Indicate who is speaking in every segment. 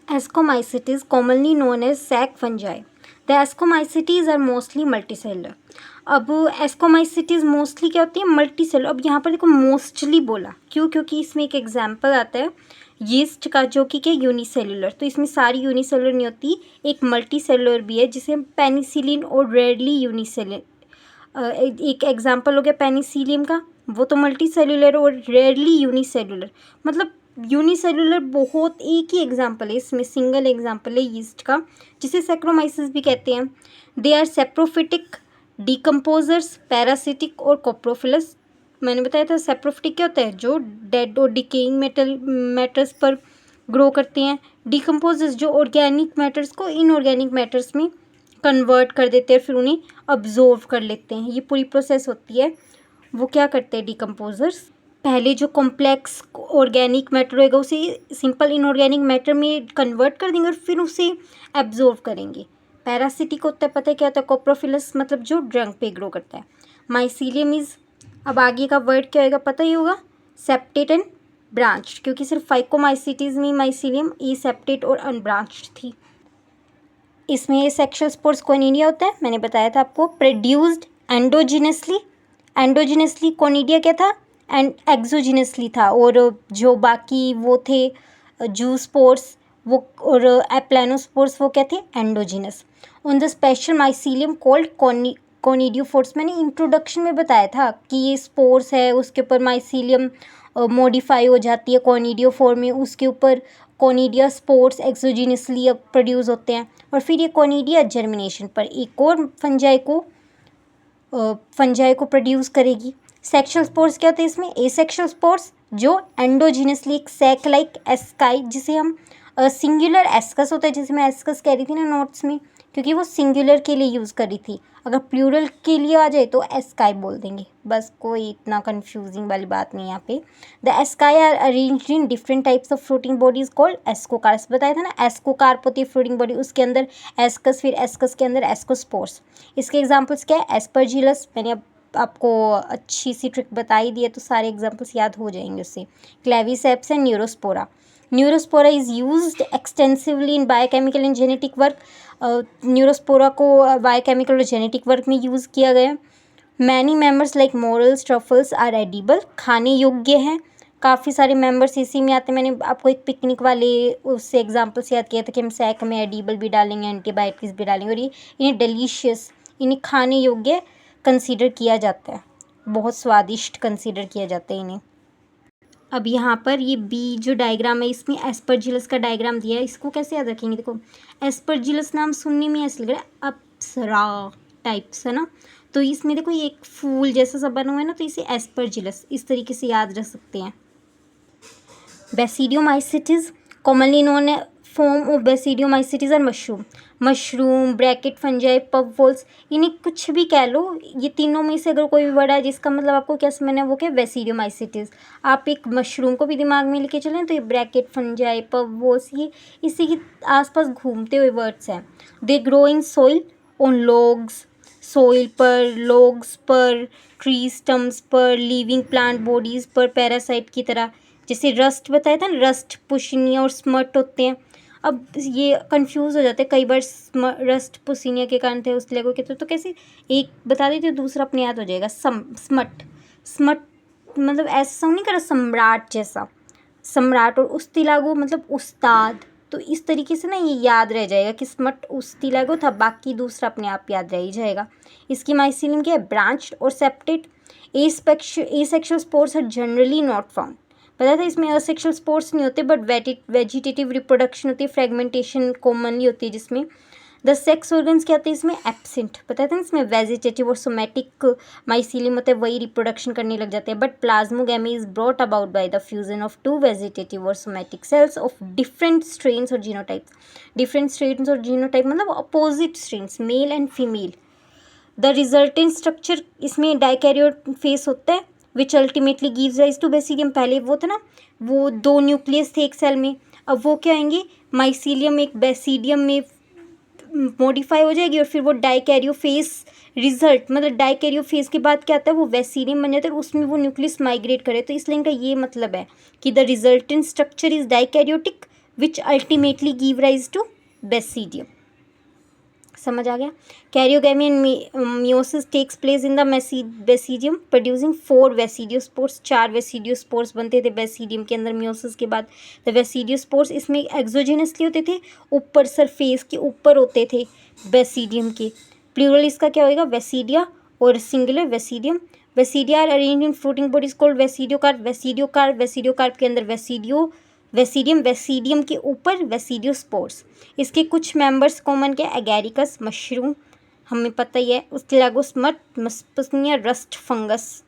Speaker 1: Ascomycetes, commonly known as sac fungi. The ascomycetes are mostly multicellular. अब ascomycetes mostly क्या होती है, multi cellular. अब यहाँ पर देखो मोस्टली बोला क्यों, क्योंकि इसमें एक एग्जाम्पल आता है यीस्ट का जो कि क्या यूनिसेलुलर. तो इसमें सारी यूनिसेलुलर नहीं होती, एक मल्टी सेलुलर भी है जिसे हम पेनिसिलिन और रेयरली यूनिसेलुलर. एक एग्जाम्पल हो गया पेनिसिलियम का, वो तो मल्टी सेलुलर और रेयरली यूनिसेलुलर. मतलब यूनिसेलुलर बहुत एक ही एग्जाम्पल है, इसमें सिंगल एग्जाम्पल है यीस्ट का, जिसे सैक्रोमाइसिस भी कहते हैं. They are saprophytic, decomposers, parasitic और कोप्रोफिलस. मैंने बताया था सेप्रोफिटिक क्या होता है, जो डेड और डिकेइंग मैटर्स पर ग्रो करते हैं. डिकम्पोजर्स जो ऑर्गेनिक मैटर्स को इनऑर्गेनिक मैटर्स में कन्वर्ट कर देते हैं, फिर उन्हें अब्जॉर्व कर लेते हैं. ये पूरी प्रोसेस होती है. वो क्या करते हैं डिकम्पोजर्स, पहले जो कॉम्प्लेक्स ऑर्गेनिक मैटर होएगा उसे सिंपल इनऑर्गेनिक मैटर में कन्वर्ट कर देंगे और फिर उसे एब्जॉर्व करेंगे. पैरासिटिक होता है, पता है क्या होता है, कोप्रोफिलस मतलब जो ड्रंक पे ग्रो करता है. माइसीलियम इज, अब आगे का वर्ड क्या होगा पता ही होगा, सेप्टेट एंड ब्रांच्ड, क्योंकि सिर्फ फाइकोमाइसिटीज में माइसीलियम ई सेप्टेट और अनब्रांच्ड थी. इसमें ये सेक्शुअल स्पोर्स कोनिडिया होता है, मैंने बताया था आपको, प्रोड्यूस्ड एंडोजिनसली. एंडोजिनसली कोनिडिया क्या था, एंड एक्सोजिनसली था. और जो बाकी वो थे जूस्पोर्स वो और एप्लानोस्पोर्स वो क्या थे, endogenous. On the special mycelium cold कोनिडियोफोर्स. मैंने इंट्रोडक्शन में बताया था कि ये स्पोर्स है, उसके ऊपर माइसीलियम मॉडिफाई हो जाती है कोनिडियोफोर में, उसके ऊपर कोनिडिया स्पोर्स एक्सोजिनसली प्रोड्यूस होते हैं, और फिर ये कोनिडिया जर्मिनेशन पर एक और फंजाई को प्रोड्यूस करेगी. सेक्शुअल स्पोर्स क्या होते हैं इसमें, एसेक्शुअल स्पोर्स जो एंडोजिनसली एक सैक लाइक एस्काई, जिसे हम सिंगुलर एस्कस होता है, जिसे मैं एस्कस कह रही थी ना नोट्स में, क्योंकि वो सिंगुलर के लिए यूज़ करी थी. अगर प्लूरल के लिए आ जाए तो एस्काई बोल देंगे, बस कोई इतना कंफ्यूजिंग वाली बात नहीं है यहाँ पे. The asci are arranged in different types of floating bodies called ascocarps. बताया था ना, एस्कोकार्प होती है फ्लोटिंग बॉडी, उसके अंदर एस्कस, फिर एस्कस के अंदर एस्कोस्पोर्स. इसके एग्जाम्पल्स क्या है, एस्परजिलस, मैंने अब आपको अच्छी सी ट्रिक बताई दी है तो सारे एग्जाम्पल्स याद हो जाएंगे उससे. Claviceps and Neurospora. Neurospora is used extensively in biochemical and genetic work. Neurospora को बायोकेमिकल और जेनेटिक वर्क में यूज़ किया गया. Many members like morels, truffles are edible, खाने योग्य हैं. काफ़ी सारे मेंबर्स इसी में आते हैं. मैंने आपको एक पिकनिक वाले उससे एग्जाम्पल्स याद किया था कि हम सैक में एडिबल भी डालेंगे, एंटीबायोटिक्स भी डालेंगे, और ये इन्हें डिलीशियस, इन्हें खाने योग्य कंसीडर किया जाता है, बहुत स्वादिष्ट कंसीडर किया जाता है इन्हें. अब यहाँ पर ये बी जो डायग्राम है इसमें एस्परजिलस का डायग्राम दिया है. इसको कैसे याद रखेंगे, देखो एस्परजिलस नाम सुनने में ऐसे लग रहा है अप्सरा टाइप्स है ना, तो इसमें देखो ये एक फूल जैसा सा बना हुआ है ना, तो इसे एस्परजिलस इस तरीके से याद रख सकते हैं. Basidiomycetes, commonly known form of basidiomycetes और mushroom, bracket fungi, puff balls, इन्हें कुछ भी कह लो. ये तीनों में से अगर कोई भी वर्ड है जिसका मतलब आपको क्या समझना है, वो क्या, बेसिडियोमाइसिटीज. आप एक मशरूम को भी दिमाग में लेके चलें तो ये ब्रैकेट फंजाई, पफ वॉल्स, ये इसी के आसपास घूमते हुए वर्ड्स हैं. They grow in soil on logs, soil पर, लॉग्स पर, ट्री स्टम्प्स पर, लिविंग प्लांट बॉडीज़ पर पैरासाइट की तरह. जैसे रस्ट बताया था ना, रस्ट पुशीनिया और स्मट होते हैं. अब ये कंफ्यूज हो जाते हैं कई बार, रस्ट पुशीनिया के कारण थे, उस लेगो के तो कैसे एक बता देते दूसरा अपने याद हो जाएगा. स्मट मतलब ऐसा साउंड नहीं कर रहा, सम्राट जैसा, सम्राट. और उस्तिलागो मतलब उस्ताद. तो इस तरीके से ना ये याद रह जाएगा कि स्मट उस्तिलागो था, बाकी दूसरा अपने आप याद रह ही जाएगा. इसकी माइसीलियम क्या है, ब्रांच्ड और septate. Asexual spores are generally not found. पता था इसमें असेक्सुअल स्पोर्स नहीं होते, बट वेजिटेटिव रिप्रोडक्शन होती है, फ्रेगमेंटेशन कॉमनली होती है जिसमें. द सेक्स ऑर्गन्स क्या होते हैं इसमें, एब्सेंट. पता था इसमें वेजिटेटिव और सोमैटिक माइसीलियम होता है, वही रिप्रोडक्शन करने लग जाते हैं. But plasmogamy is brought about by the fusion of two vegetative और somatic cells of different strains और जीनोटाइप्स. डिफरेंट स्ट्रेन्स और जीनोटाइप मतलब opposite strains, male and female. The resultant structure इसमें डाइकैरियोट फेस होता है, which ultimately gives rise to basidium. पहले वो था ना, वो 2 न्यूक्लियस थे एक सेल में, अब वो क्या आएंगे, माइसीलियम एक बेसिडियम में मॉडिफाई हो जाएगी, और फिर वो डाइकैरियोफेस रिजल्ट मतलब डाइकैरियोफेस के बाद क्या आता है, वो बेसिडियम बन जाता है, उसमें वो न्यूक्लियस माइग्रेट करे. तो इसलिए इनका ये मतलब है कि the resultant structure is dikaryotic which ultimately give rise to basidium. समझ आ गया। Karyogamy and meiosis takes place in the basidium producing 4 basidiospores. 4 basidiospores बनते थे बेसिडियम के अंदर मियोसिस के बाद। द वेसिडियोस्पोर्स इसमें एक्सोजेनसली होते थे, ऊपर सरफेस के ऊपर होते थे बेसिडियम के। प्लूरल इसका क्या होएगा, वेसिडिया, और singular basidium. Basidia are arranged in fruiting bodies called basidiocarp. Basidiocarp के अंदर वेसिडियम के ऊपर वेसिडियोस्पोर्स। इसके कुछ मेंबर्स कॉमन के एगैरिकस मशरूम, हमें पता ही है, स्टिलागोस मस्पसनिया रस्ट फंगस।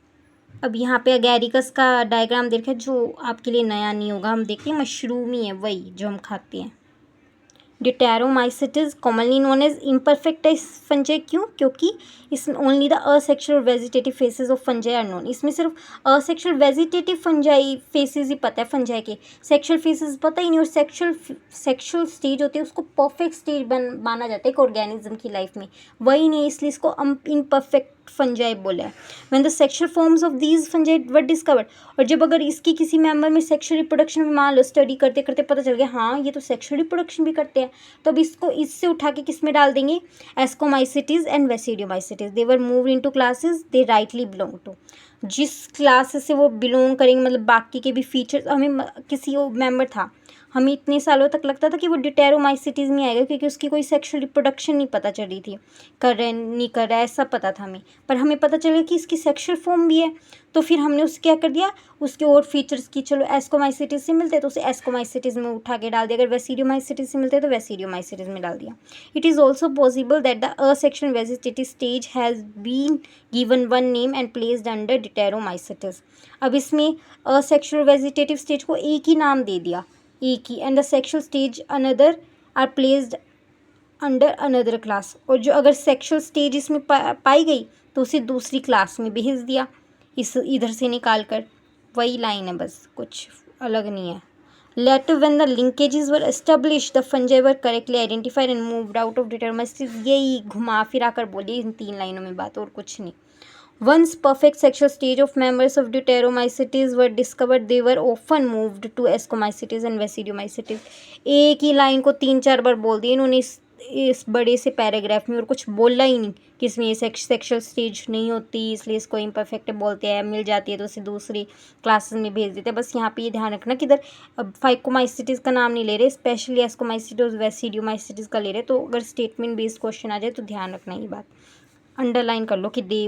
Speaker 1: अब यहाँ पे एगैरिकस का डायग्राम देखा जो आपके लिए नया नहीं होगा, हम देखते हैं मशरूम ही है वही जो हम खाते हैं। Deuteromycetes commonly known as imperfect fungi, क्यों, क्योंकि इसमें only the asexual vegetative phases of fungi are known. इसमें सिर्फ असेक्सुअल वेजिटेटिव फंजाई फेसेस ही पता है फंजाई के, सेक्सुअल फेसेस पता ही नहीं। और सेक्सुअल स्टेज होते हैं उसको परफेक्ट स्टेज माना जाता है एक ऑर्गेनिज्म की लाइफ में, वही नहीं, इसलिए इसको इम्परफेक्ट फंजाई बोला है। When the sexual forms of these fungi were discovered, और जब अगर इसकी किसी मेंबर में सेक्सुअल रिप्रोडक्शन में मान लो स्टडी करते करते पता चल गया हाँ ये तो सेक्सुअल रिप्रोडक्शन भी करते हैं, तो अब इसको इससे उठा के किस में डाल देंगे, ascomycetes and basidiomycetes. They were moved into classes they rightly belong to. जिस क्लास से वो बिलोंग करेंगे, मतलब बाकी के भी फीचर्स, हमें किसी वो मेंबर था, हमें इतने सालों तक लगता था कि वो डिटेरोमाइसिटीज में आएगा क्योंकि उसकी कोई सेक्सुअल रिप्रोडक्शन नहीं पता चल रही थी, कर रहे नहीं कर रहा है ऐसा पता था हमें, पर हमें पता चला कि इसकी सेक्सुअल फॉर्म भी है, तो फिर हमने उसके क्या कर दिया, उसके और फीचर्स की चलो एस्कोमाइसिटीज से मिलते हैं तो उसे एस्कोमाइसिटीज में उठा के डाल दिया, अगर वेसिडियोमाइसिटीज से मिलते हैं तो वेसिडियोमाइसिटीज में डाल दिया। It is also possible that the asexual vegetative stage has been given one name and placed under deuteromycetes. अब इसमें असेक्सुअल वेजिटेटिव स्टेज को एक ही नाम दे दिया, एक ही, and the sexual stage another are placed under another class. और जो अगर सेक्सुअल स्टेज इसमें पाई गई तो उसे दूसरी क्लास में भेज दिया, इस इधर से निकाल कर, वही लाइन है बस, कुछ अलग नहीं है। Later when the linkages were establish the fungi were correctly identified and moved out of deuteromycetes. यही घुमा फिरा कर बोली इन 3 लाइनों में बात, और कुछ नहीं। Once perfect sexual stage of members of Deuteromycetes were discovered, they were often moved to Ascomycetes and Basidiomycetes। एक ही लाइन को 3-4 बार बोल दिया इन्होंने इस बड़े से पैराग्राफ में, और कुछ बोला ही नहीं कि इसमें ये सेक्सुअल स्टेज नहीं होती इसलिए इसको इम्परफेक्ट बोलते हैं, मिल जाती है तो उसे दूसरी क्लासेस में भेज देते हैं। बस यहाँ पे ये ध्यान रखना कि इधर अब फाइकोमाइसिटीज का नाम नहीं ले रहे, स्पेशली एस्कोमाइसिटीज वेसिडियोमाइसिटीज का ले रहे, तो अगर स्टेटमेंट बेस्ड क्वेश्चन आ जाए तो ध्यान रखना ये बात, अंडरलाइन कर लो कि दे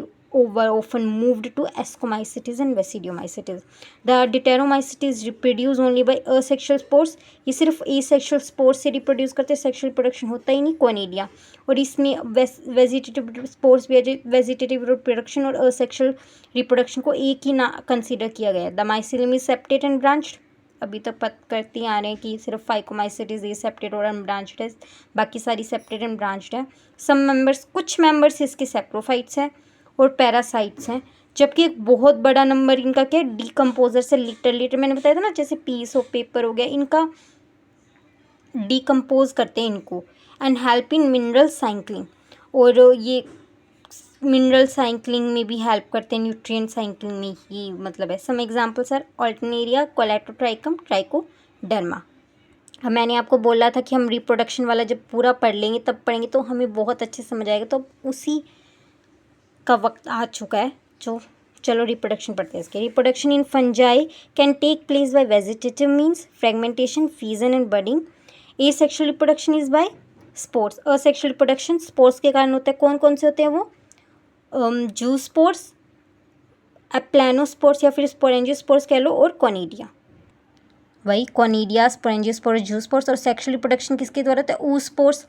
Speaker 1: were often moved to Ascomycetes and Basidiomycetes। The Deuteromycetes reproduce only by asexual spores। ये सिर्फ asexual spores से रिप्रोड्यूस करते हैं, सेक्सुअल रिप्रोडक्शन होता ही नहीं, कोनिडिया। और इसमें वेजिटेटिव स्पोर्स भी है, वेजिटेटिव रिप्रोडक्शन और असेक्सुअल रिप्रोडक्शन को एक ही ना कंसिडर किया गया है। The mycelium is septate and branched, अभी तक पता करते आ रहे हैं कि सिर्फ फाइकोमाइसिटीज ये सेप्टेड और अनब्रांच्ड है, बाकी सारी सेप्टेड एंड ब्रांच्ड है। सम मेंबर्स, कुछ मेंबर्स इसके सेप्रोफाइट्स हैं और पैरासाइट्स हैं, जबकि एक बहुत बड़ा नंबर इनका क्या है, डीकम्पोजर से लिटर मैंने बताया था ना, जैसे पीस ऑफ पेपर हो गया, इनका डीकम्पोज करते हैं इनको, and help in mineral cycling, और ये मिनरल साइक्लिंग में भी हेल्प करते हैं, न्यूट्रिएंट साइक्लिंग में ही मतलब है। Some examples are Alternaria, Colletotrichum, Trichoderma. अब मैंने आपको बोला था कि हम रिप्रोडक्शन वाला जब पूरा पढ़ लेंगे तब पढ़ेंगे तो हमें बहुत अच्छे समझ आएगा, तो उसी का वक्त आ चुका है, जो चलो रिप्रोडक्शन पढ़ते हैं इसके। Reproduction in fungi can take place by vegetative means fragmentation, fusion and budding. Asexual reproduction is by spores. Asexual reproduction spores के कारण होता है, कौन कौन से होते हैं वो, जूस्पोर्स, प्लानोस्पोर्स या फिर स्पोरेंजियोस्पोर्स कह लो, और कोनिडिया, वही कोनिडिया, स्पोरेंजियोस्पोर्स, जूस्पोर्स। और सेक्सुअल रिप्रोडक्शन किसके द्वारा होता है, oospores।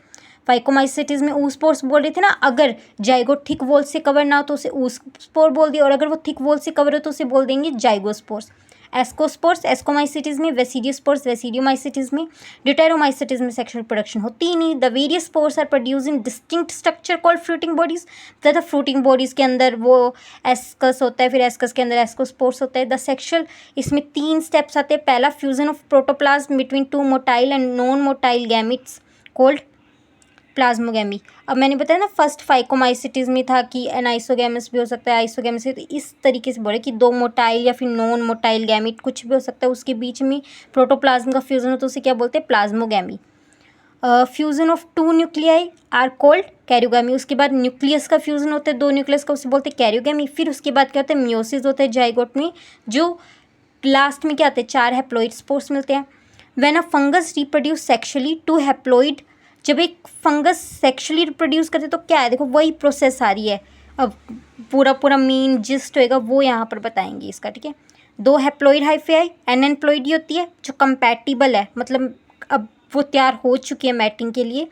Speaker 1: फाइकोमाइसिटीज में oospores बोल रहे थे ना, अगर जाइगोट थिक वॉल से कवर ना हो तो उसे oospore बोल दिया, और अगर वो थिक वॉल से कवर हो तो उसे बोल देंगे जाइगोस्पोर्स। एस्कोस्पोर्स, एस्कोमाइसिटीज में, वेसिडियोस्पोर्स, वेसिडियोमाइसिटीज में। डिटेरोमाइसिटीज में सेक्सुअल रिप्रोडक्शन होती ही नहीं। The various spores are produce in distinct structure called fruiting bodies. तथा फ्रूटिंग बॉडीज के अंदर वो एस्कस होता है, फिर एस्कस के अंदर एस्कोस्पोर्स होता है। द सेक्सुअल, इसमें 3 स्टेप्स आते हैं। पहला, fusion of protoplasm between 2 motile and non motile gametes called plasmogamy. अब मैंने बताया ना फर्स्ट फाइकोमाइसिटीज में था कि एनाइसोगेमस भी हो सकता है, आइसोगेमस, तो इस तरीके से बोले कि दो मोटाइल या फिर नॉन मोटाइल गैमीट कुछ भी हो सकता है, उसके बीच में प्रोटोप्लाज्म का फ्यूजन हो तो उसे क्या बोलते हैं, plasmogamy. Fusion of two nuclei are called karyogamy. उसके बाद न्यूक्लियस का फ्यूजन होता है दो न्यूक्लियस का, उसे बोलते हैं कैरियोगेमी। फिर उसके बाद क्या होता है, मियोसिस होता है जाइगोट में, जो लास्ट में क्या आते हैं, 4 हैप्लॉइड स्पोर्स मिलते हैं। When a fungus reproduce sexually 2 haploid, जब एक फंगस सेक्शुअली रिप्रोड्यूस करते तो क्या है, देखो वही प्रोसेस आ रही है। अब पूरा मेन जिस्ट होएगा वो यहाँ पर बताएंगे इसका, ठीक है। 2 हैप्लॉइड हाइफाई एनेम्प्लॉइडी होती है जो कंपैटिबल है, मतलब अब वो तैयार हो चुकी है मैटिंग के लिए।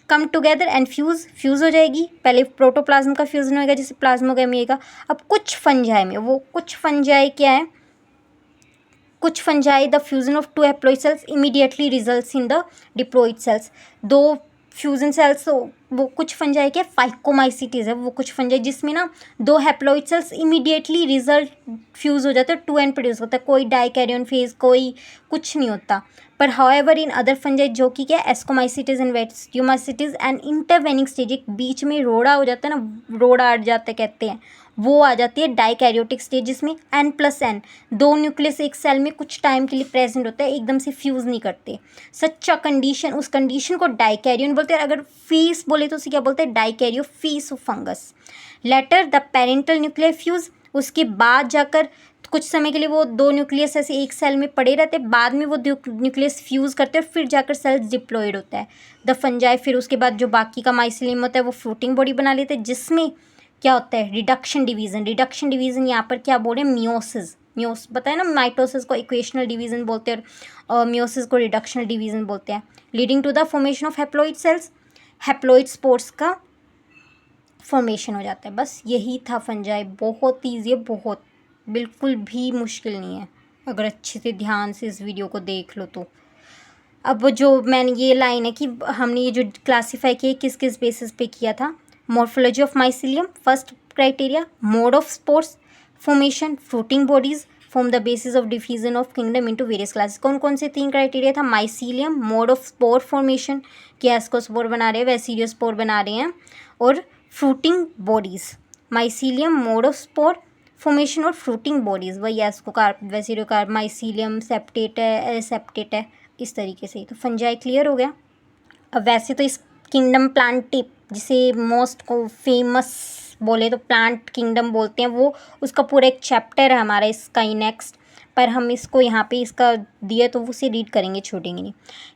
Speaker 1: कम टुगेदर एंड फ्यूज़ हो जाएगी। पहले प्रोटोप्लाज्म का फ्यूजन होएगा जैसे प्लाज्मोगेमी होएगा। अब कुछ फंजाई में, वो कुछ फंजाई क्या है, कुछ fungi the fusion of 2 haploid cells immediately results in the diploid cells. 2 fusion cells, वो कुछ फंजाई क्या, फाइकोमाइसिटीज है वो कुछ फंजाई जिसमें ना 2 haploid cells immediately result fuse हो जाते हैं, 2 एन प्रोड्यूस होता है, कोई डाइकैरियन फेज कोई कुछ नहीं होता। पर हाउएवर इन अदर फंजाई जो कि क्या, ascomycetes and basidiomycetes and intervening stage, एक बीच में रोड़ा हो जाता है ना, रोड़ा अट जाता है कहते हैं, वो आ जाती है डाइकैरियोटिक स्टेज जिसमें N+N 2 न्यूक्लियस एक सेल में कुछ टाइम के लिए प्रेजेंट होता है, एकदम से फ्यूज़ नहीं करते। सच्चा कंडीशन, उस कंडीशन को डाइकैरियन बोलते हैं। अगर फेस बोले तो उसे क्या बोलते हैं, dikaryophase of fungus. Later the parental nuclear fuse, उसके बाद जाकर कुछ समय के लिए वो 2 न्यूक्लियस ऐसे एक सेल में पड़े रहते हैं, बाद में वो न्यूक्लियस फ्यूज़ करते हैं, फिर जाकर सेल्स डिप्लॉयड होता है द फंजाई। फिर उसके बाद जो बाकी का माइसिलियम होता है वो फ्रूटिंग बॉडी बना लेते हैं, जिसमें क्या होता है, रिडक्शन डिवीज़न यहाँ पर क्या बोल रहे हैं, मियोस बताया ना, माइटोसिस को इक्वेशनल डिवीज़न बोलते हैं और मियोसिस को रिडक्शनल डिवीज़न बोलते हैं। Leading to the formation of haploid cells, haploid spores का फॉर्मेशन हो जाता है। बस यही था फंजाई, बहुत ईजी है, बहुत, बिल्कुल भी मुश्किल नहीं है अगर अच्छे से ध्यान से इस वीडियो को देख लो तो। अब जो मैंने ये लाइन है कि हमने ये जो क्लासीफाई किया किस किस बेसिस पे किया था, morphology of mycelium first criteria, mode of spores formation, fruiting bodies form the basis of diffusion of kingdom into various classes. कौन कौन से 3 क्राइटेरिया था, mycelium, mode of spore formation कि एस्कोस्पोर बना रहे हैं वैसीरियोस्पोर बना रहे हैं, और fruiting bodies, mycelium, mode of spore formation और फ्रूटिंग बॉडीज, वही एस्कोकार्प, वैसीरियोकार्प, माइसिलियम सेप्टेट है, सेप्टेट है, इस तरीके से। तो फंजाई क्लियर हो गया। अब वैसे तो इस किंगडम प्लांट टिप, जिसे मोस्ट को फेमस बोले तो प्लांट किंगडम बोलते हैं, वो उसका पूरा एक चैप्टर है हमारा इसका ही नेक्स्ट, पर हम इसको यहाँ पे इसका दिया तो उसे रीड करेंगे, छोड़ेंगे नहीं।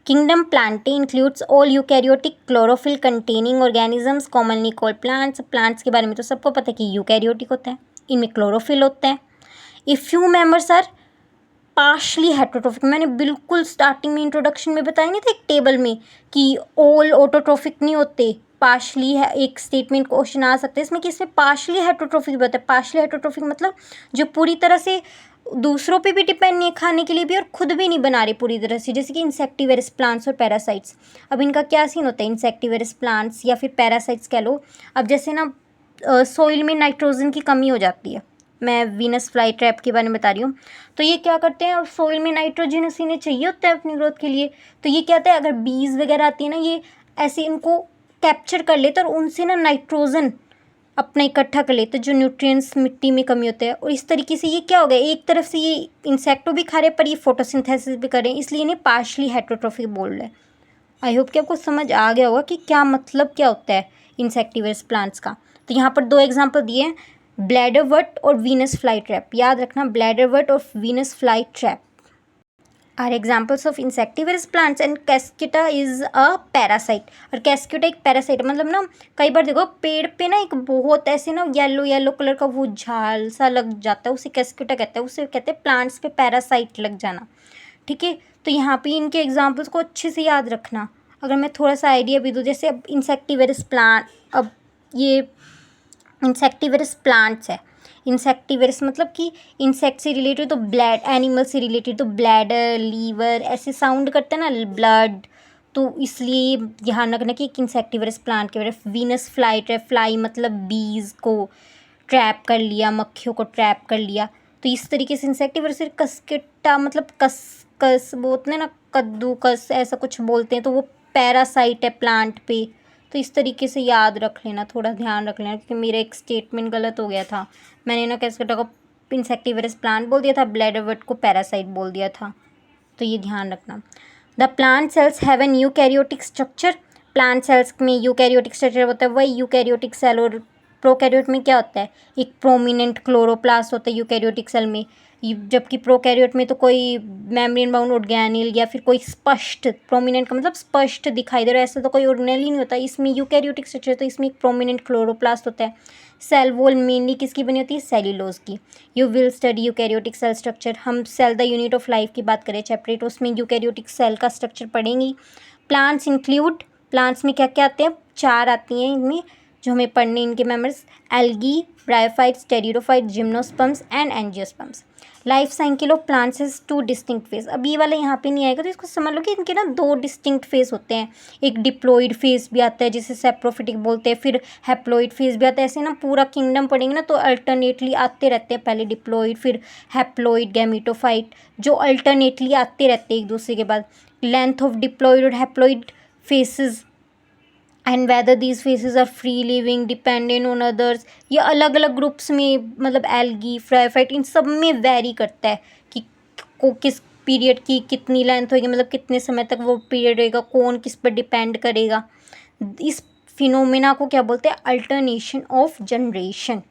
Speaker 1: Kingdom Plantae includes all eukaryotic chlorophyll containing organisms commonly called plants. Plants के बारे में तो सबको पता है कि यूकैरियोटिक होता है, इनमें क्लोरोफिल होता है। If few members are partially heterotrophic, मैंने बिल्कुल स्टार्टिंग में इंट्रोडक्शन में बताया नहीं था एक टेबल में कि ऑल ऑटोट्रोफिक नहीं होते, पार्शली है, एक स्टेटमेंट क्वेश्चन आ सकता है इसमें कि इसमें पार्शली हेटरोट्रोफिक होता है। पार्शली हेटरोट्रोफिक मतलब जो पूरी तरह से दूसरों पे भी डिपेंड नहीं है खाने के लिए भी, और खुद भी नहीं बना रहे पूरी तरह से, जैसे कि इंसेक्टिवेरस प्लांट्स और पैरासाइट्स। अब इनका क्या सीन होता है, इंसेक्टिवेरस प्लांट्स या फिर पैरासाइट्स कह लो। अब जैसे ना सोइल में नाइट्रोजन की कमी हो जाती है, मैं वीनस फ्लाई ट्रैप के बारे में बता रही हूँ, तो ये क्या करते हैं, सोइल में नाइट्रोजन इन्हें चाहिए होता है अपनी ग्रोथ के लिए, तो ये क्या होता है, अगर बीज वगैरह आती है ना, ये ऐसे इनको कैप्चर कर लेते हैं और उनसे ना नाइट्रोजन अपना इकट्ठा कर लेते हैं, जो न्यूट्रिएंट्स मिट्टी में कमी होते हैं। और इस तरीके से ये क्या हो गया, एक तरफ से ये इंसेक्टो भी खा रहे हैं पर ये फोटोसिंथेसिस भी कर रहे हैं, इसलिए इन्हें पार्शली हेटरोट्रोफिक बोल रहे हैं। आई होप कि आपको समझ आ गया होगा कि क्या मतलब क्या होता है इंसेक्टिवेरस प्लांट्स का। तो यहाँ पर 2 एग्जाम्पल दिए हैं, ब्लैडरवर्ट और वीनस फ्लाई ट्रैप। याद रखना, ब्लैडरवर्ट और Venus flytrap are examples of insectivorous plants and cuscuta is a parasite. और कैस्क्यूटा एक पैरासाइट, मतलब ना कई बार देखो पेड़ पे ना एक बहुत ऐसे ना येलो कलर का वो झाल सा लग जाता है, उसे कैस्क्यूटा कहते हैं, उसे कहते हैं प्लांट्स पे पैरासाइट लग जाना, ठीक है। तो यहाँ पे इनके एग्जाम्पल्स को अच्छे से याद रखना। अगर मैं थोड़ा सा आइडिया भी दूँ, जैसे अब इंसेक्टिवेरस प्लांट, अब ये इंसेक्टिवेरस प्लांट्स है, इंसेक्टिवेरस मतलब कि इंसेक्ट से रिलेटेड, तो ब्लड, एनिमल से रिलेटेड तो ब्लैडर, लीवर ऐसे साउंड करते हैं ना, ब्लड, तो इसलिए ध्यान रखना कि एक इंसेक्टिवेरस प्लांट के बारे में। वीनस फ्लाई ट्रैप, फ्लाई मतलब बीज को ट्रैप कर लिया, मक्खियों को ट्रैप कर लिया, तो इस तरीके से इंसेक्टिवेरस। कस्केटा मतलब कस बोलते हैं ना, कद्दू कस ऐसा कुछ बोलते हैं, तो वो पैरासाइट है प्लांट पे, तो इस तरीके से याद रख लेना, थोड़ा ध्यान रख लेना, क्योंकि मेरा एक स्टेटमेंट गलत हो गया था। मैंने ना कैस्केटा को इंसेक्टिवरस प्लांट बोल दिया था, ब्लैडरवर्ट को पैरासाइट बोल दिया था, तो ये ध्यान रखना। The plant cells have an eukaryotic structure. Plant cells में यूकैरियोटिक स्ट्रक्चर होता है वही यूकैरियोटिक सेल, और प्रोकैरियोट में क्या होता है, एक प्रोमिनेंट क्लोरोप्लास्ट होता है यूकैरियोटिक सेल में, जबकि प्रोकैरियोट में तो कोई मेम्ब्रेन बाउंड ऑर्गेनेल या फिर कोई स्पष्ट, प्रोमिनेंट का मतलब स्पष्ट दिखाई दे रहा है, ऐसा तो कोई ऑर्गेनेल ही नहीं होता। इसमें यूकैरियोटिक स्ट्रक्चर, तो इसमें एक प्रोमिनेंट क्लोरोप्लास्ट होता है। सेल वॉल मेनली किसकी बनी होती है, सेल्यूलोज की। You will study eukaryotic cell structure. हम cell the unit of life की बात करें चैप्टर 8, उसमें यूकैरियोटिक सेल का स्ट्रक्चर पढ़ेंगी। प्लांट्स इंक्लूड, प्लांट्स में क्या क्या आते हैं, 4 आती हैं इनमें जो हमें पढ़ने, इनके members, algae, bryophytes, pteridophyte, gymnosperms and angiosperms. Life cycle of plants is 2 distinct phase. अब ये वाला यहाँ पे नहीं आएगा, तो इसको समझ लो कि इनके ना 2 डिस्टिंक्ट फेज होते हैं। एक डिप्लॉइड फेज भी आता है जिसे सेप्रोफिटिक बोलते हैं, फिर हैप्लॉइड फेज भी आता है। ऐसे ना पूरा किंगडम पढ़ेंगे ना तो अल्टरनेटली आते रहते हैं, पहले डिप्लॉइड फिर हैप्लॉइड गैमीटोफाइट, जो अल्टरनेटली आते रहते हैं एक दूसरे के बाद। लेंथ ऑफ डिप्लॉइड और haploid phases and whether these phases are free living dependent on others. ये अलग अलग ग्रुप्स में, मतलब एल्गी, ब्रायोफाइट, इन सब में वेरी करता है कि को किस पीरियड की कितनी लेंथ होगी, मतलब कितने समय तक वो पीरियड रहेगा, कौन किस पर डिपेंड करेगा। इस फिनोमेना को क्या बोलते हैं, अल्टरनेशन ऑफ जनरेशन।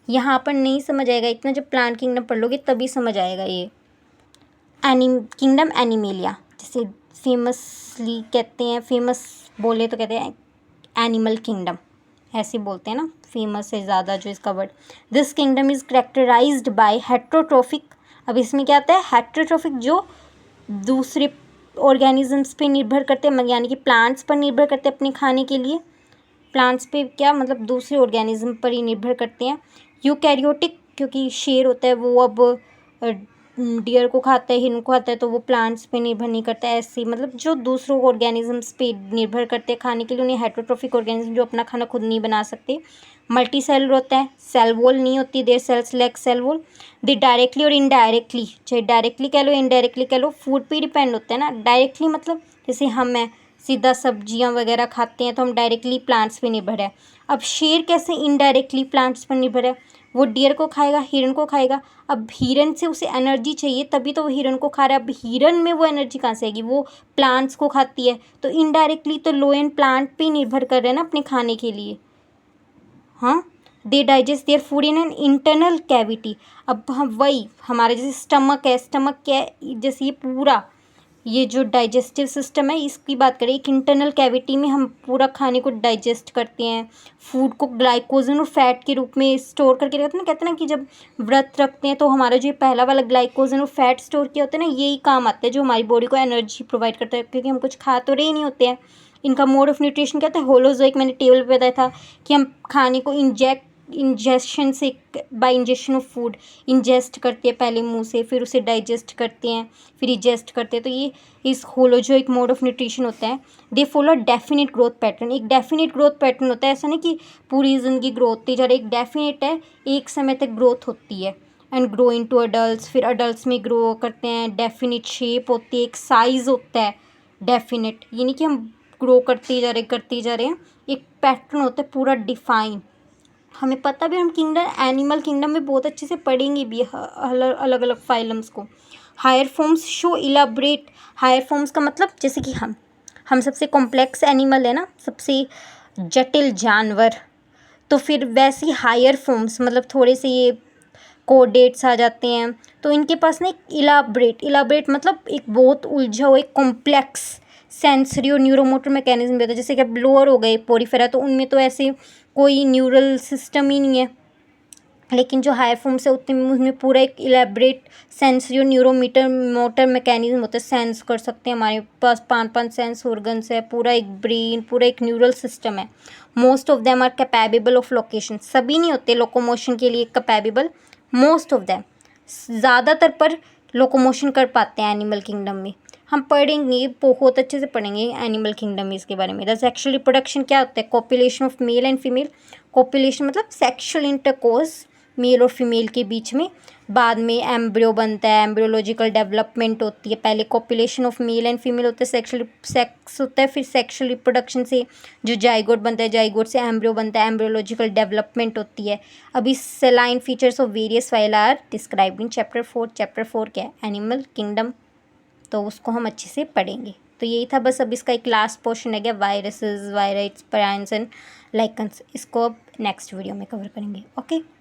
Speaker 1: यहाँ पर नहीं समझ आएगा इतना, जब प्लांट किंगडम पढ़ लोगे तभी समझ आएगा ये। किंगडम एनिमेलिया, जिसे फेमसली कहते हैं, फेमस बोले तो कहते हैं एनिमल किंगडम, ऐसे बोलते हैं ना, फेमस है ज़्यादा जो इसका word. This kingdom is characterized by heterotrophic. अब इसमें क्या आता है, हेट्रोट्रोफिक, जो दूसरे ऑर्गेनिजम्स पे निर्भर करते हैं, यानी कि प्लांट्स पर निर्भर करते हैं अपने खाने के लिए। प्लांट्स पे क्या मतलब दूसरे ऑर्गेनिज्म पर ही निर्भर करते हैं। यूकैरियोटिक, क्योंकि शेर होता है वो अब डियर को खाता है, हिरन को खाता है, तो वो प्लांट्स पे निर्भर नहीं करता है। ऐसे मतलब जो दूसरों ऑर्गेनिजम्स पे निर्भर करते हैं खाने के लिए, उन्हें हेट्रोट्रोफिक ऑर्गेनिज्म, जो अपना खाना खुद नहीं बना सकते। मल्टी सेलुलर होता है, सेल वॉल नहीं होती, their cells lack cell wall. They directly और इनडायरेक्टली, चाहे डायरेक्टली कह लो इनडायरेक्टली कह लो, फूड पे डिपेंड होता है ना। डायरेक्टली मतलब जैसे हम हैं सीधा सब्जियां वगैरह खाते हैं तो हम डायरेक्टली प्लांट्स पे निर्भर है। अब शेर कैसे इनडायरेक्टली प्लांट्स पर निर्भर है, वो डियर को खाएगा, हिरन को खाएगा। अब हिरन से उसे एनर्जी चाहिए तभी तो वो हिरन को खा रहा है। अब हिरन में वो एनर्जी कहाँ से आएगी, वो प्लांट्स को खाती है, तो इनडायरेक्टली तो लोएन प्लांट पे निर्भर कर रहे हैं ना अपने खाने के लिए। हाँ, they digest their food in an internal cavity. अब हम वही हमारे जैसे स्टमक है, स्टमक क्या है, जैसे ये पूरा ये जो डाइजेस्टिव सिस्टम है इसकी बात करें, एक इंटरनल कैविटी में हम पूरा खाने को डाइजेस्ट करते हैं, फूड को ग्लाइकोजन और फैट के रूप में स्टोर करके रखते हैं। कहते हैं ना कि जब व्रत रखते हैं तो हमारा जो पहला वाला ग्लाइकोजन और फैट स्टोर किया होता है ना, यही काम आता है जो हमारी बॉडी को एनर्जी प्रोवाइड करता है, क्योंकि हम कुछ खा तो रहे नहीं होते हैं। इनका मोड ऑफ न्यूट्रिशन क्या था, होलोजोइक, मैंने टेबल पे बताया था कि हम खाने को इंजेक्शन से, bye injection of food ingest करते हैं पहले मुंह से, फिर उसे डाइजेस्ट करते हैं, फिर इजेस्ट करते हैं, तो ये इस होलोजोइक मोड ऑफ न्यूट्रिशन होता है। They follow definite growth pattern, एक डेफिनेट ग्रोथ पैटर्न होता है, ऐसा नहीं कि पूरी ज़िंदगी ग्रोथ होती जा रही, एक डेफिनेट है, एक समय तक ग्रोथ होती है। एंड ग्रो इनटू अडल्ट्स, फिर अडल्ट्स में ग्रो करते हैं, डेफिनेट शेप होती है, एक साइज़ होता है डेफिनेट, ये नहीं कि हम ग्रो करते जा रहे हैं, एक पैटर्न होता है पूरा डिफाइन, हमें पता भी। हम एनिमल किंगडम में बहुत अच्छे से पढ़ेंगे भी अलग अलग फाइलम्स को। Higher forms show elaborate, higher forms का मतलब जैसे कि हम सबसे कॉम्प्लेक्स एनिमल है ना, सबसे जटिल जानवर, तो फिर वैसी हायर फॉर्म्स मतलब थोड़े से ये कोडेट्स आ जाते हैं, तो इनके पास ना एक इलाबरेट मतलब एक बहुत उलझा हुआ एक कॉम्प्लेक्स सेंसरी और न्यूरोमोटर मैकेनिज्म भी होता है। जैसे कि अब लोअर हो गए पोरीफेरा, तो उनमें तो ऐसे कोई न्यूरल सिस्टम ही नहीं है, लेकिन जो हायर फॉर्म्स है उसमें पूरा एक इलेबरेट सेंसरी और मोटर मैकेनिज्म होता है, सेंस कर सकते हैं, हमारे पास 5 सेंस ऑर्गन्स है, पूरा एक ब्रेन, पूरा एक न्यूरल सिस्टम है। Most of them are capable of location, सभी नहीं होते लोकोमोशन के लिए कैपेबल, मोस्ट ऑफ देम, ज़्यादातर पर लोकोमोशन कर पाते हैं एनिमल किंगडम में। हम पढ़ेंगे, बहुत अच्छे से पढ़ेंगे एनिमल किंगडम में इसके बारे में। द सेक्शुअल रिप्रोडक्शन क्या होता है, copulation of male and female, copulation मतलब सेक्शुअल इंटरकोर्स मेल और फीमेल के बीच में। बाद में एम्ब्रियो बनता है, एम्ब्रियोलॉजिकल डेवलपमेंट होती है। पहले copulation of male and female होता है, सेक्स होता है, फिर सेक्शुअल रिप्रोडक्शन से जो जाइगोट बनता है, जाइगोट से एम्ब्रियो बनता है, एम्ब्रियोलॉजिकल डेवलपमेंट होती है। अभी salient features of various phyla are described in chapter 4। Chapter 4 क्या है? Animal kingdom. तो उसको हम अच्छे से पढ़ेंगे। तो यही था बस। अब इसका एक लास्ट पोर्शन है क्या, वायरसेस, वायराइट्स, पैराइन्स एंड लाइकन्स। इसको अब नेक्स्ट वीडियो में कवर करेंगे। ओके।